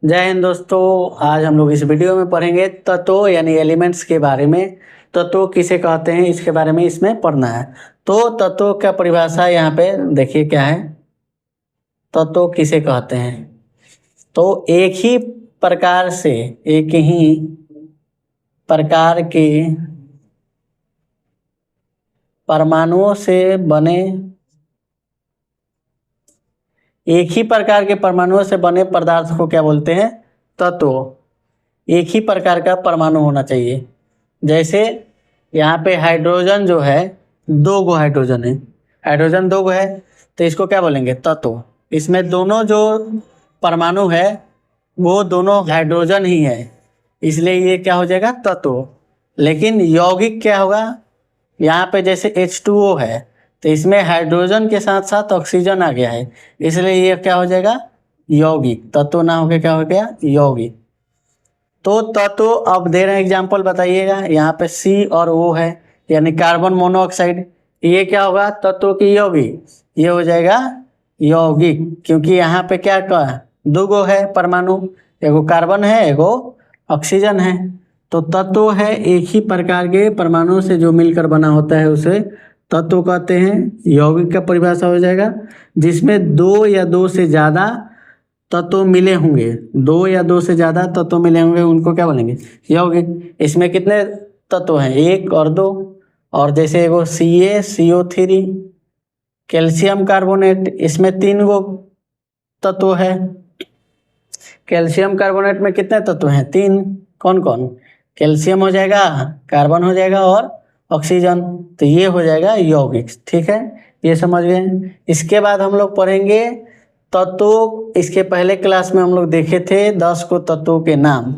जय हिंद दोस्तों। आज हम लोग इस वीडियो में पढ़ेंगे तत्वों यानी एलिमेंट्स के बारे में। तत्व किसे कहते हैं इसके बारे में इसमें पढ़ना है। तो तत्वों का परिभाषा यहाँ पे देखिए क्या है। तत्व किसे कहते हैं तो एक ही प्रकार के परमाणुओं से बने पदार्थ को क्या बोलते हैं? तत्व। एक ही प्रकार का परमाणु होना चाहिए। जैसे यहाँ पे हाइड्रोजन जो है, दो गो हाइड्रोजन है, तो इसको क्या बोलेंगे? तत्व। इसमें दोनों जो परमाणु है वो दोनों हाइड्रोजन ही है, इसलिए ये क्या हो जाएगा? तत्व। लेकिन यौगिक क्या होगा? यहाँ पे जैसे H2O है तो इसमें हाइड्रोजन के साथ साथ ऑक्सीजन आ गया है, इसलिए ये क्या हो जाएगा? यौगिक। तत्व ना होके क्या हो गया? यौगिक। तो तत्व अब दे रहे हैं एग्जाम्पल, बताइएगा। यहाँ पे C और O है यानी कार्बन मोनोऑक्साइड, ये क्या होगा? तत्व की यौगिक। ये हो जाएगा यौगिक, क्योंकि यहाँ पे क्या कहा? दो गो है परमाणु, एगो कार्बन है एगो ऑक्सीजन है। तो तत्व है एक ही प्रकार के परमाणु से जो मिलकर बना होता है उसे तत्व कहते हैं। यौगिक का परिभाषा हो जाएगा जिसमें दो या दो से ज़्यादा तत्व मिले होंगे, उनको क्या बोलेंगे? यौगिक। इसमें कितने तत्व हैं? एक और दो। और जैसे एगो CaCO3, कैल्शियम कार्बोनेट, इसमें 3 गो तत्व है। कैल्शियम कार्बोनेट में कितने तत्व हैं? 3। कौन कौन? कैल्शियम हो जाएगा, कार्बन हो जाएगा और ऑक्सीजन। तो ये हो जाएगा यौगिक। ठीक है, ये समझ गए। इसके बाद हम लोग पढ़ेंगे तत्व। इसके पहले क्लास में हम लोग देखे थे 10 को तत्वों के नाम।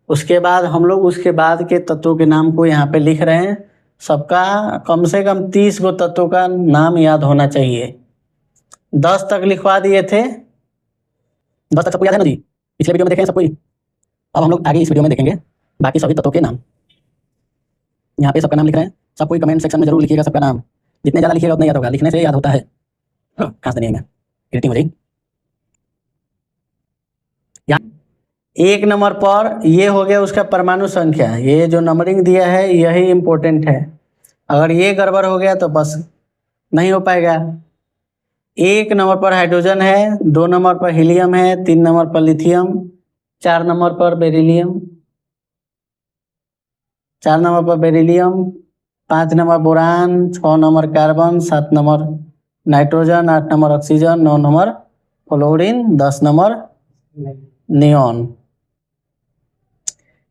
उसके बाद हम लोग उसके बाद के तत्वों के नाम को यहाँ पे लिख रहे हैं। सबका कम से कम 30 गो तत्वों का नाम याद होना चाहिए। 10 तक लिखवा दिए थे। 10 तक सबको याद है ना जी? पिछले वीडियो में देखे हैं सबको ही। अब हम लोग आगे इस वीडियो में देखेंगे बाकी सभी तत्वों के नाम। यहाँ पे सबका नाम लिख रहे हैं। सब कोई कमेंट सेक्शन में जरूर लिखिएगा सबका नाम। जितने ज़्यादा लिखिएगा उतना याद होगा, लिखने से याद होता है। खास नहीं है, एडिटिंग हो जाएगी। एक नंबर पर ये हो गया उसका परमाणु संख्या। ये जो नंबरिंग दिया है यही इम्पोर्टेंट है। अगर ये गड़बड़ हो गया तो बस नहीं हो पाएगा। 1 नंबर पर हाइड्रोजन है, 2 नंबर पर हीलियम है, 3 नंबर पर लिथियम, 4 नंबर पर beryllium, 5 number boron, 6 number carbon, 7 number nitrogen, 8 number oxygen, 9 number fluorine, 10 number neon.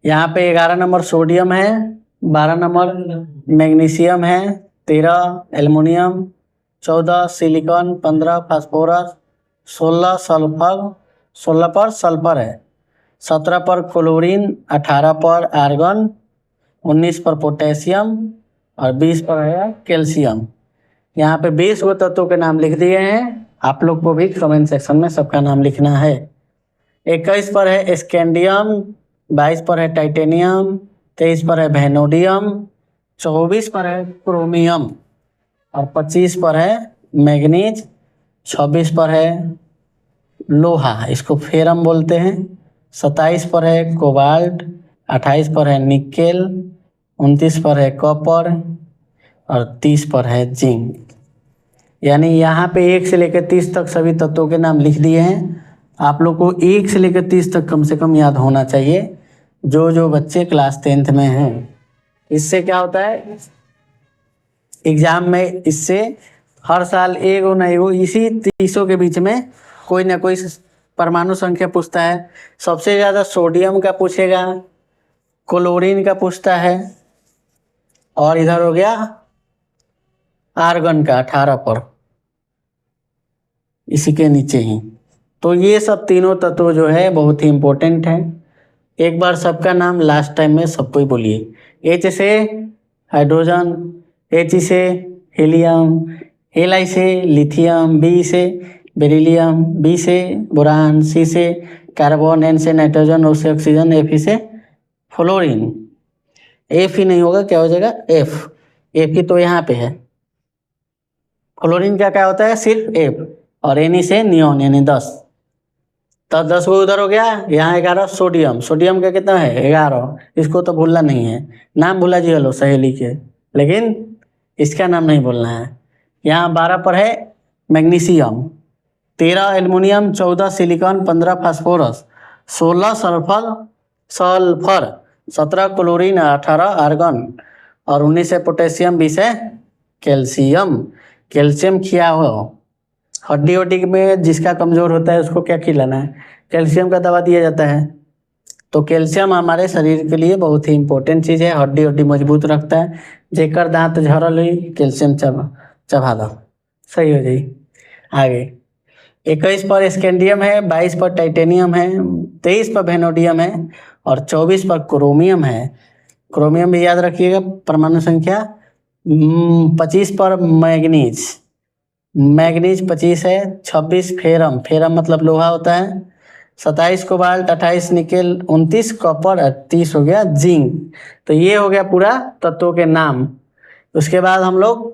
यहाँ पे 11 नंबर सोडियम है, 12 नंबर मैग्नीशियम है, 13 एल्युमिनियम, 14 सिलिकॉन, 15 फास्फोरस, 16 पर सल्फर है, 17 पर क्लोरीन, 18 पर आर्गन, 19 पर पोटेशियम और 20 पर है कैल्शियम। यहाँ पे 20 गो तत्वों के नाम लिख दिए हैं। आप लोग को भी कमेंट सेक्शन में सबका नाम लिखना है। 21 पर है स्कैंडियम, 22 पर है टाइटेनियम, 23 पर है वेनेडियम, 24 पर है क्रोमियम और 25 पर है मैग्नीज, 26 पर है लोहा, इसको फेरम बोलते हैं, 27 पर है कोबाल्ट, 28 पर है निकेल, 29 पर है कॉपर और 30 पर है जिंक। यानी यहाँ पे 1 से लेकर 30 तक सभी तत्वों के नाम लिख दिए हैं। आप लोग को 1 से लेकर 30 तक कम से कम याद होना चाहिए, जो बच्चे क्लास 10th में हैं। इससे क्या होता है एग्जाम में, इससे हर साल एगो ना एगो इसी 30 के बीच में कोई ना कोई परमाणु संख्या पूछता है। सबसे ज़्यादा सोडियम का पूछेगा, क्लोरीन का पूछता है और इधर हो गया आर्गन का 18 पर, इसी के नीचे ही। तो ये सब तीनों तत्व जो है बहुत ही इम्पोर्टेंट है। एक बार सबका नाम लास्ट टाइम में सबको ही बोलिए। H से हाइड्रोजन, H से हीलियम, Li से लिथियम, B से बेरिलियम, B से बोरान, C से कार्बन, N से नाइट्रोजन, O से ऑक्सीजन, F से फ्लोरीन। F ही नहीं होगा, क्या हो जाएगा? F ही तो यहाँ पे है। फ्लोरीन का क्या होता है? सिर्फ F। और N से नियॉन यानी 10। तो 10 गो उधर हो गया, यहाँ 11 सोडियम, सोडियम का कितना है 11, इसको तो भूलना नहीं है, नाम भूला जी लो सहेली के, लेकिन इसका नाम नहीं भूलना है। यहाँ 12 पर है magnesium, 13 aluminium, 14 silicon, 15 phosphorus, 16 sulphur, 17 chlorine, 18 argon और 19 है पोटेशियम, 20 है कैल्शियम। कैल्शियम खिया हो, हड्डी वड्डी में जिसका कमज़ोर होता है उसको क्या खिलाना है, कैल्शियम का दवा दिया जाता है। तो कैल्शियम हमारे शरीर के लिए बहुत ही इंपॉर्टेंट चीज़ है, हड्डी वड्डी मजबूत रखता है। जेकर दांत झड़ल हुई कैल्शियम चबा दो, सही हो जाई। आगे 21 पर स्कैंडियम है, 22 पर टाइटेनियम है, 23 पर वेनेडियम है और 24 पर क्रोमियम है। क्रोमियम भी याद रखिएगा, परमाणु संख्या 25 पर मैग्नीज, मैग्नीज 25 है, 26 फेरम, फेरम मतलब लोहा होता है, 27 कोबाल्ट, 28 निकेल, 29 कॉपर, 30 हो गया जिंक। तो ये हो गया पूरा तत्वों के नाम। उसके बाद हम लोग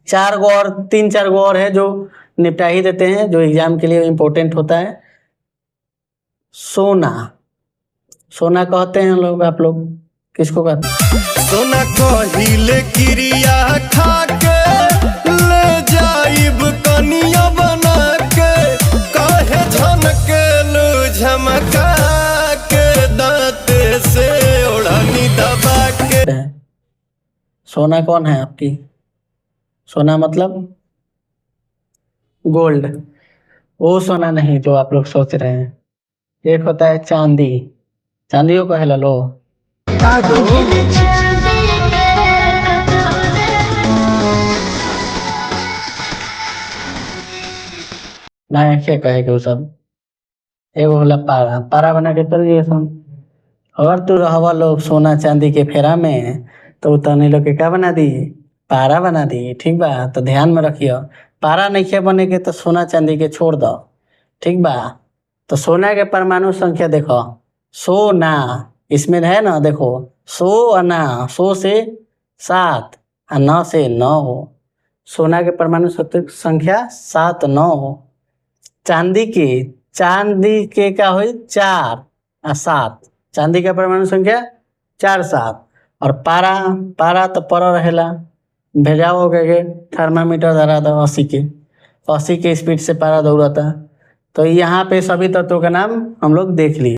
3-4 गो और है जो निपटा ही देते हैं, जो एग्जाम के लिए इम्पोर्टेंट होता है। सोना, सोना कहते हैं लोग, आप लोग किसको कहते हैं? सोना कहिले क्रिया खाके ले जाइब कनिया बना के, काहे झनके लू झमका के, दांते से ओढ़नी दबा के। सोना कौन है आपकी? सोना मतलब गोल्ड, वो सोना नहीं जो आप लोग सोच रहे हैं। एक होता है चांदी, चांदियों को है लो। ना ऐसे कहे कि वो सब एगो होला पारा, पारा बना के चल दिए सब। अगर तू रहवा लोग सोना चांदी के फेरा में, तो तनी लोग के क्या बना दी, पारा बना दी। ठीक बा, तो ध्यान में रखियो, पारा नहीं खे बने के तो सोना चांदी के छोड़ दो। ठीक बा, तो सोना के परमाणु संख्या देखो, सोना इसमें है ना, देखो सो और ना, सो से 7 और 9 से 9, सोना के परमाणु संख्या 7 9। चांदी के क्या हुई 4 और 7, चांदी का परमाणु संख्या 4 7। और पारा तो पर रहेला, भेजाओ हो गए थर्मामीटर धरा था 80 के स्पीड से पारा दौड़ाता। तो यहाँ पे सभी तत्वों का नाम हम लोग देख लिए।